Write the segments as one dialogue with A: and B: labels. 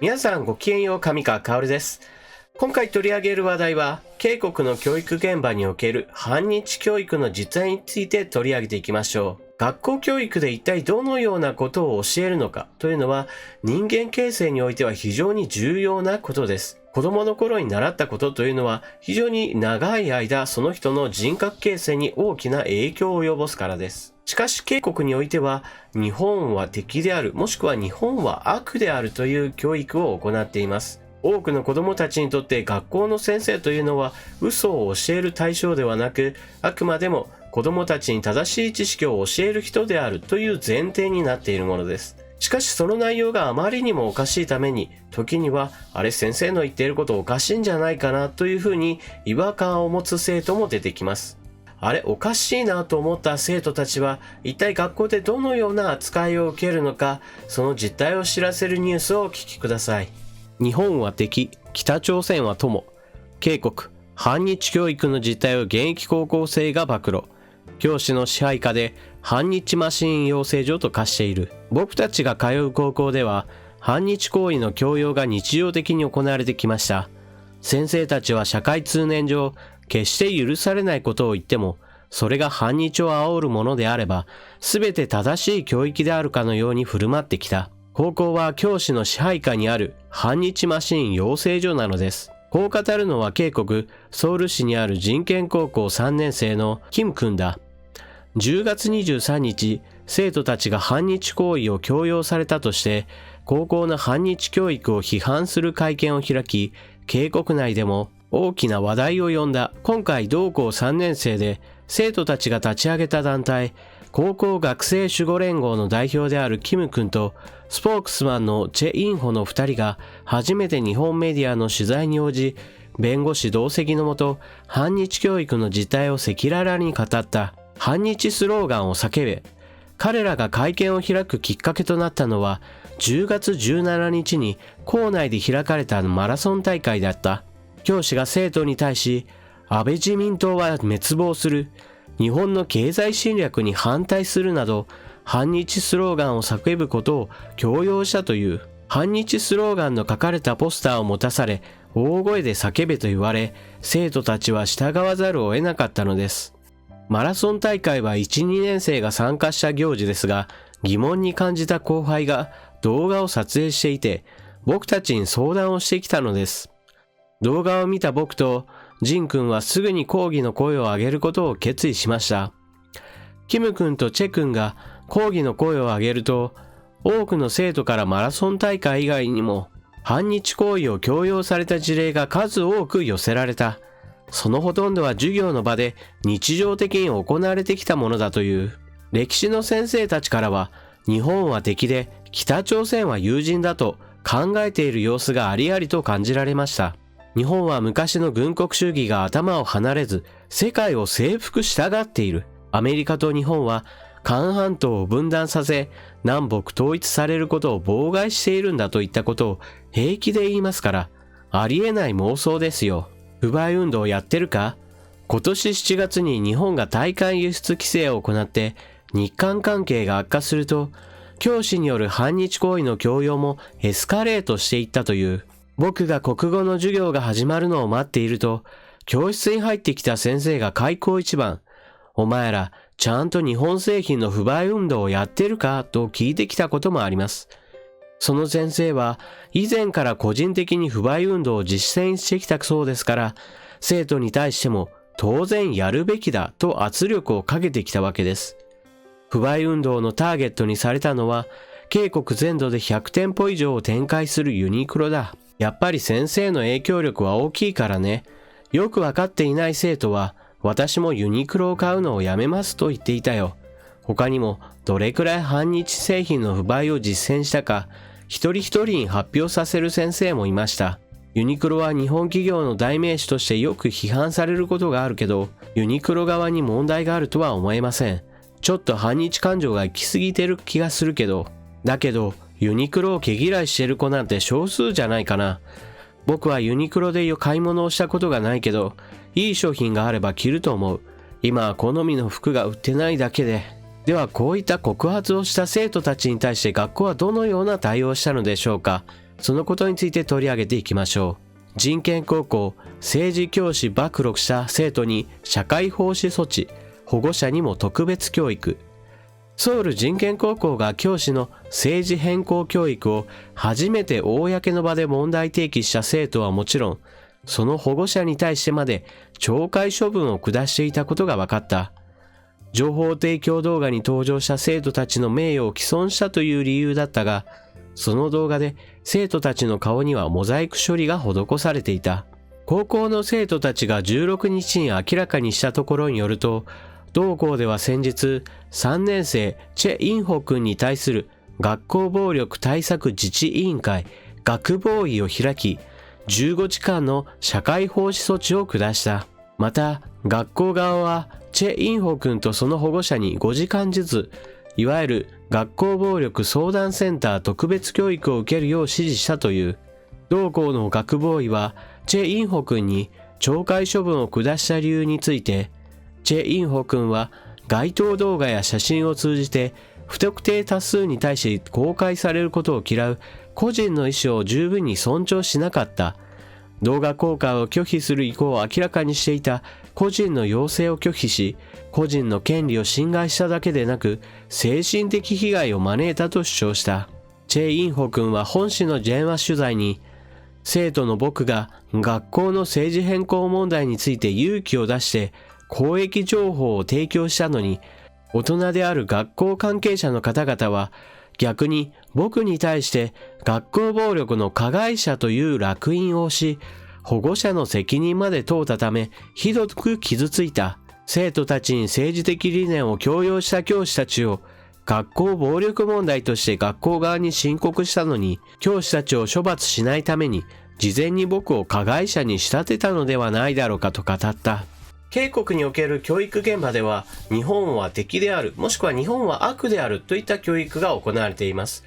A: 皆さんごきげんよう、上川薫です。今回取り上げる話題は、K国の教育現場における反日教育の実態について取り上げていきましょう。学校教育で一体どのようなことを教えるのかというのは、人間形成においては非常に重要なことです。子供の頃に習ったことというのは、非常に長い間その人の人格形成に大きな影響を及ぼすからです。しかしK国においては、日本は敵である、もしくは日本は悪であるという教育を行っています。多くの子供たちにとって学校の先生というのは嘘を教える対象ではなく、あくまでも子供たちに正しい知識を教える人であるという前提になっているものです。しかしその内容があまりにもおかしいために、時にはあれ先生の言っていることおかしいんじゃないかなというふうに違和感を持つ生徒も出てきます。あれおかしいなと思った生徒たちは一体学校でどのような扱いを受けるのか、その実態を知らせるニュースをお聞きください。日本は敵、北朝鮮は友。K国、反日教育の実態を現役高校生が暴露。教師の支配下で反日マシン養成所と化している。僕たちが通う高校では反日行為の強要が日常的に行われてきました。先生たちは社会通念上、決して許されないことを言っても、それが反日を煽るものであれば、すべて正しい教育であるかのように振る舞ってきた。高校は教師の支配下にある反日マシン養成所なのです。こう語るのはK国ソウル市にある人権高校3年生のキム君だ。10月23日、生徒たちが反日行為を強要されたとして、高校の反日教育を批判する会見を開き、K国内でも大きな話題を呼んだ。今回同校3年生で生徒たちが立ち上げた団体、高校学生守護連合の代表であるキム君とスポークスマンのチェ・インホの2人が初めて日本メディアの取材に応じ、弁護士同席のもと反日教育の実態を赤裸々に語った。反日スローガンを叫べ。彼らが会見を開くきっかけとなったのは10月17日に校内で開かれたマラソン大会だった。教師が生徒に対し、安倍自民党は滅亡する、日本の経済侵略に反対するなど反日スローガンを叫ぶことを強要したという。反日スローガンの書かれたポスターを持たされ、大声で叫べと言われ、生徒たちは従わざるを得なかったのです。マラソン大会は1、2年生が参加した行事ですが、疑問に感じた後輩が動画を撮影していて、僕たちに相談をしてきたのです。動画を見た僕とジン君はすぐに抗議の声を上げることを決意しました。キム君とチェ君が抗議の声を上げると、多くの生徒からマラソン大会以外にも反日行為を強要された事例が数多く寄せられた。そのほとんどは授業の場で日常的に行われてきたものだという。歴史の先生たちからは、日本は敵で北朝鮮は友人だと考えている様子がありありと感じられました。日本は昔の軍国主義が頭を離れず、世界を征服したがっている。アメリカと日本は韓半島を分断させ、南北統一されることを妨害しているんだといったことを平気で言いますから、ありえない妄想ですよ。不買運動やってるか？今年7月に日本が対韓輸出規制を行って日韓関係が悪化すると、教師による反日行為の強要もエスカレートしていったという。僕が国語の授業が始まるのを待っていると、教室に入ってきた先生が開口一番、お前らちゃんと日本製品の不買運動をやってるかと聞いてきたこともあります。その先生は以前から個人的に不買運動を実践してきたそうですから、生徒に対しても当然やるべきだと圧力をかけてきたわけです。不買運動のターゲットにされたのは、K国全土で100店舗以上を展開するユニクロだ。やっぱり先生の影響力は大きいからね。よくわかっていない生徒は、私もユニクロを買うのをやめますと言っていたよ。他にもどれくらい反日製品の不買を実践したか、一人一人に発表させる先生もいました。ユニクロは日本企業の代名詞としてよく批判されることがあるけど、ユニクロ側に問題があるとは思えません。ちょっと反日感情が行き過ぎてる気がするけど、だけどユニクロを毛嫌いしてる子なんて少数じゃないかな。僕はユニクロで買い物をしたことがないけど、いい商品があれば着ると思う。今は好みの服が売ってないだけで。ではこういった告発をした生徒たちに対して学校はどのような対応をしたのでしょうか。そのことについて取り上げていきましょう。人権高校、政治教師暴露した生徒に社会奉仕措置、保護者にも特別教育。ソウル人権高校が教師の政治変更教育を初めて公の場で問題提起した生徒はもちろん、その保護者に対してまで懲戒処分を下していたことが分かった。情報提供動画に登場した生徒たちの名誉を毀損したという理由だったが、その動画で生徒たちの顔にはモザイク処理が施されていた。高校の生徒たちが16日に明らかにしたところによると、同校では先日、3年生チェ・インホ君に対する学校暴力対策自治委員会学暴委を開き、15時間の社会奉仕措置を下した。また、学校側はチェ・インホ君とその保護者に5時間ずつ、いわゆる学校暴力相談センター特別教育を受けるよう指示したという。同校の学暴委はチェ・インホ君に懲戒処分を下した理由について、チェ・インホ君は該当動画や写真を通じて不特定多数に対し公開されることを嫌う個人の意思を十分に尊重しなかった。動画公開を拒否する意向を明らかにしていた個人の要請を拒否し、個人の権利を侵害しただけでなく、精神的被害を招いたと主張した。チェ・インホ君は本誌の電話取材に、生徒の僕が学校の政治変更問題について勇気を出して公益情報を提供したのに、大人である学校関係者の方々は逆に僕に対して学校暴力の加害者という烙印をし、保護者の責任まで問うたためひどく傷ついた。生徒たちに政治的理念を強要した教師たちを学校暴力問題として学校側に申告したのに、教師たちを処罰しないために事前に僕を加害者に仕立てたのではないだろうかと語った。K国における教育現場では、日本は敵である、もしくは日本は悪であるといった教育が行われています。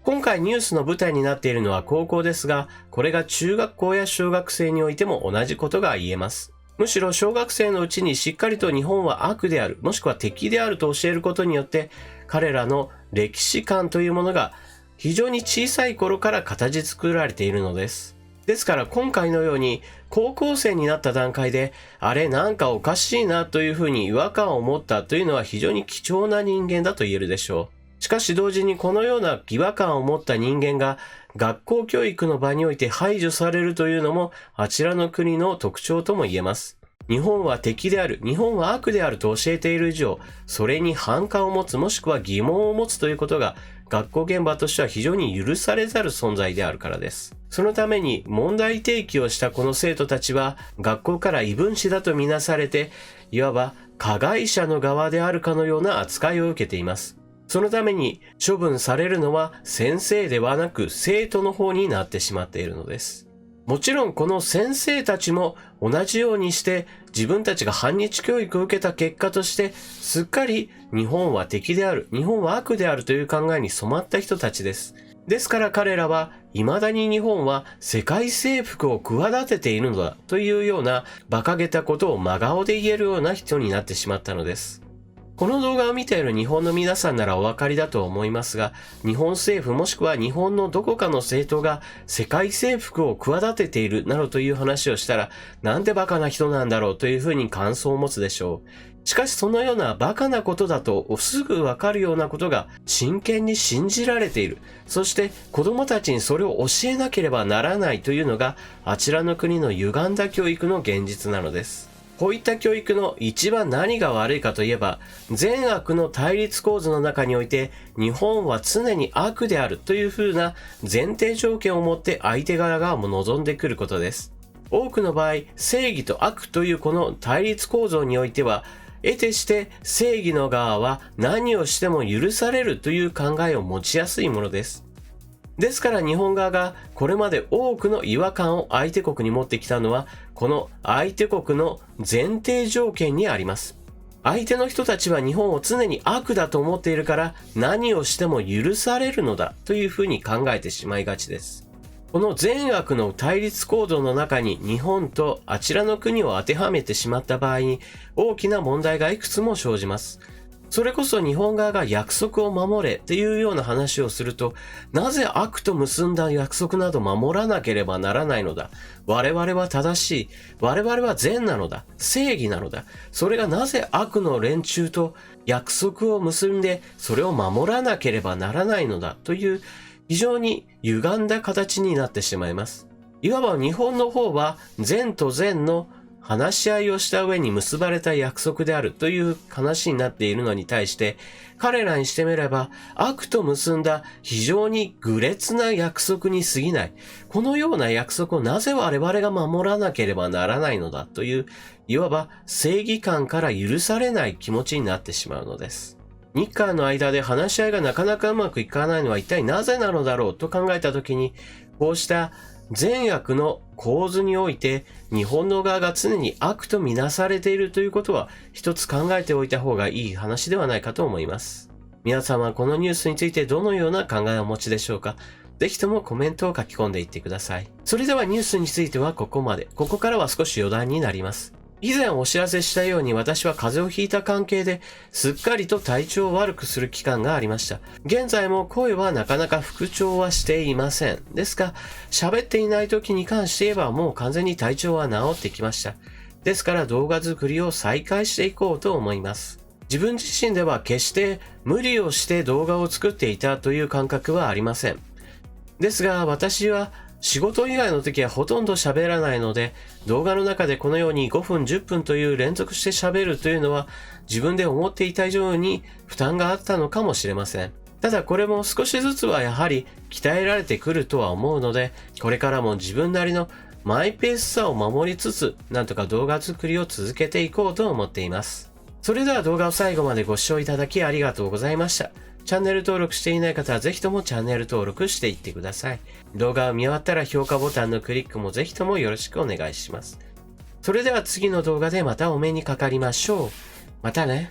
A: 今回ニュースの舞台になっているのは高校ですが、これが中学校や小学生においても同じことが言えます。むしろ小学生のうちにしっかりと日本は悪である、もしくは敵であると教えることによって、彼らの歴史観というものが非常に小さい頃から形作られているのです。ですから今回のように高校生になった段階で、あれなんかおかしいなというふうに違和感を持ったというのは非常に貴重な人間だと言えるでしょう。しかし同時にこのような違和感を持った人間が学校教育の場において排除されるというのもあちらの国の特徴とも言えます。日本は敵である、日本は悪であると教えている以上、それに反感を持つもしくは疑問を持つということが学校現場としては非常に許されざる存在であるからです。そのために問題提起をしたこの生徒たちは学校から異分子だとみなされて、いわば加害者の側であるかのような扱いを受けています。そのために処分されるのは先生ではなく生徒の方になってしまっているのです。もちろんこの先生たちも同じようにして自分たちが反日教育を受けた結果としてすっかり日本は敵である、日本は悪であるという考えに染まった人たちです。ですから彼らは未だに日本は世界征服を企てているのだというような馬鹿げたことを真顔で言えるような人になってしまったのです。この動画を見ている日本の皆さんならお分かりだと思いますが、日本政府もしくは日本のどこかの政党が世界征服を企てているなどという話をしたら、なんてバカな人なんだろうというふうに感想を持つでしょう。しかしそのようなバカなことだとすぐわかるようなことが真剣に信じられている。そして子供たちにそれを教えなければならないというのがあちらの国の歪んだ教育の現実なのです。こういった教育の一番何が悪いかといえば、善悪の対立構図の中において日本は常に悪であるというふうな前提条件を持って相手側が望んでくることです。多くの場合、正義と悪というこの対立構造においては、得てして正義の側は何をしても許されるという考えを持ちやすいものです。ですから日本側がこれまで多くの違和感を相手国に持ってきたのは、この相手国の前提条件にあります。相手の人たちは日本を常に悪だと思っているから何をしても許されるのだというふうに考えてしまいがちです。この善悪の対立構造の中に日本とあちらの国を当てはめてしまった場合に大きな問題がいくつも生じます。それこそ日本側が約束を守れっていうような話をすると、なぜ悪と結んだ約束など守らなければならないのだ。我々は正しい。我々は善なのだ。正義なのだ。それがなぜ悪の連中と約束を結んで、それを守らなければならないのだという非常に歪んだ形になってしまいます。いわば日本の方は善と善の話し合いをした上に結ばれた約束であるという話になっているのに対して、彼らにしてみれば悪と結んだ非常に愚劣な約束に過ぎない。このような約束をなぜ我々が守らなければならないのだという、いわば正義感から許されない気持ちになってしまうのです。日韓の間で話し合いがなかなかうまくいかないのは一体なぜなのだろうと考えたときに、こうした善悪の構図において日本の側が常に悪とみなされているということは一つ考えておいた方がいい話ではないかと思います。皆さんはこのニュースについてどのような考えをお持ちでしょうか？ぜひともコメントを書き込んでいってください。それではニュースについてはここまで。ここからは少し余談になります。以前お知らせしたように私は風邪をひいた関係ですっかりと体調を悪くする期間がありました。現在も声はなかなか復調はしていません。ですが、喋っていない時に関して言えばもう完全に体調は治ってきました。ですから動画作りを再開していこうと思います。自分自身では決して無理をして動画を作っていたという感覚はありません。ですが私は仕事以外の時はほとんど喋らないので、動画の中でこのように5分10分という連続して喋るというのは自分で思っていた以上に負担があったのかもしれません。ただこれも少しずつはやはり鍛えられてくるとは思うので、これからも自分なりのマイペースさを守りつつ、なんとか動画作りを続けていこうと思っています。それでは動画を最後までご視聴いただきありがとうございました。チャンネル登録していない方はぜひともチャンネル登録していってください。動画を見終わったら評価ボタンのクリックもぜひともよろしくお願いします。それでは次の動画でまたお目にかかりましょう。またね。